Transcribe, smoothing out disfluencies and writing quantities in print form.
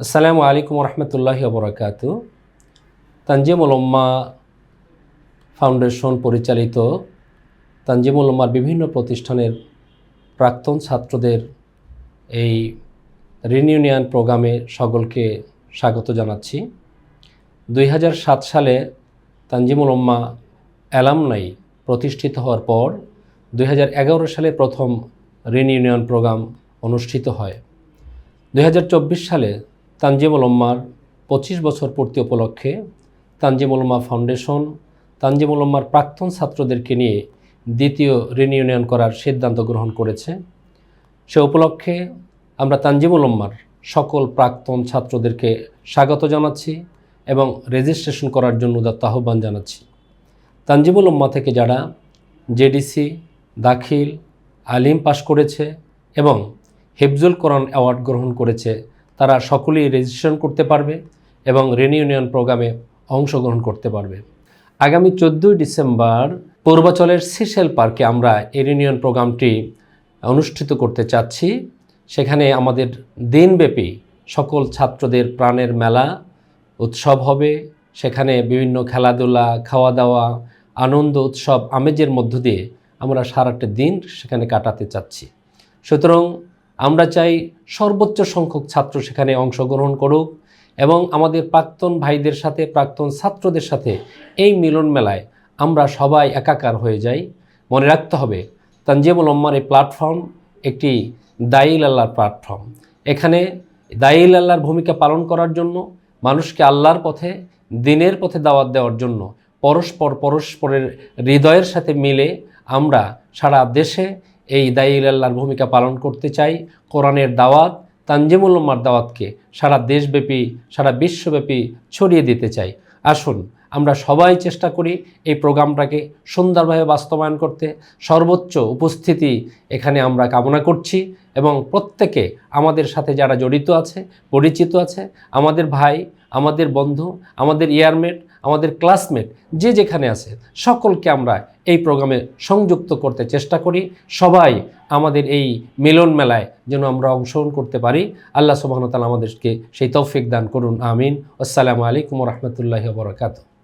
আসসালামু আলাইকুম রহমতুল্লাহি ওবরাকাতু। তানজিমুল উম্মাহ ফাউন্ডেশন পরিচালিত তানজিমুল উম্মাহর বিভিন্ন প্রতিষ্ঠানের প্রাক্তন ছাত্রদের এই রিইউনিয়ন প্রোগ্রামে সকলকে স্বাগত জানাচ্ছি। 2007 সালে তানজিমুল উম্মাহ অ্যালামনাই প্রতিষ্ঠিত হওয়ার পর 2011 সালে প্রথম রিইউনিয়ন প্রোগ্রাম অনুষ্ঠিত হয়। 2024 সালে তানজিমুল উম্মাহর 25 বছর পূর্তি উপলক্ষে তানজিমুল উম্মাহ ফাউন্ডেশন তানজিমুল উম্মাহর প্রাক্তন ছাত্রদেরকে নিয়ে দ্বিতীয় রিইউনিয়ন করার সিদ্ধান্ত গ্রহণ করেছে। সে উপলক্ষে আমরা তানজিমুল উম্মাহর সকল প্রাক্তন ছাত্রদেরকে স্বাগত জানাচ্ছি এবং রেজিস্ট্রেশন করার জন্য উদাত্ত আহ্বান জানাচ্ছি। তানজিমুল উম্মাহ থেকে যারা জেডিসি, দাখিল, আলিম পাশ করেছে এবং হিফজুল কোরআন অ্যাওয়ার্ড গ্রহণ করেছে তারা সকলেই রেজিস্ট্রেশন করতে পারবে এবং রিইউনিয়ন প্রোগ্রামে অংশগ্রহণ করতে পারবে। আগামী 14 ডিসেম্বর পূর্বাচলের সিশেল পার্কে আমরা এই রিইউনিয়ন প্রোগ্রামটি অনুষ্ঠিত করতে চাচ্ছি। সেখানে আমাদের দিনব্যাপী সকল ছাত্রদের প্রাণের মেলা উৎসব হবে। সেখানে বিভিন্ন খেলাধুলা, খাওয়া দাওয়া, আনন্দ, উৎসব, আমেজের মধ্য দিয়ে আমরা সারাটা দিন সেখানে কাটাতে চাচ্ছি। সুতরাং আমরা চাই সর্বোচ্চ সংখ্যক ছাত্র সেখানে অংশগ্রহণ করুক এবং আমাদের প্রাক্তন ভাইদের সাথে, প্রাক্তন ছাত্রদের সাথে এই মিলন মেলায় আমরা সবাই একাকার হয়ে যাই। মনে রাখতে হবে তানজিমুল উম্মাহর এই প্ল্যাটফর্ম একটি দায়ীল আল্লাহর প্ল্যাটফর্ম। এখানে দায়ীল আল্লাহর ভূমিকা পালন করার জন্য, মানুষকে আল্লাহর পথে, দ্বীনের পথে দাওয়াত দেওয়ার জন্য পরস্পরের হৃদয়ের সাথে মিলে আমরা সারা দেশে এই দায়ীল আল্লাহর ভূমিকা পালন করতে চাই। কোরআনের দাওয়াত, তানজিমুল উম্মাহর দাওয়াতকে সারা দেশব্যাপী, সারা বিশ্বব্যাপী ছড়িয়ে দিতে চাই। আসুন আমরা সবাই চেষ্টা করি এই প্রোগ্রামটাকে সুন্দরভাবে বাস্তবায়ন করতে। সর্বোচ্চ উপস্থিতি এখানে আমরা কামনা করছি এবং প্রত্যেকে আমাদের সাথে যারা জড়িত আছে, পরিচিত আছে, আমাদের ভাই, আমাদের বন্ধু, আমাদের ইয়ারমেট, আমাদের ক্লাসমেট, যে যেখানে আছে সকলকে আমরা এই প্রোগ্রামে সংযুক্ত করতে চেষ্টা করি। সবাই আমাদের এই মিলন মেলায় যেন আমরা অংশগ্রহণ করতে পারি। আল্লাহ সুবহানাহু ওয়া তাআলা আমাদেরকে সেই তৌফিক দান করুন। আমিন। আসসালামু আলাইকুম ওয়া রাহমাতুল্লাহি ওয়া বারাকাতুহু।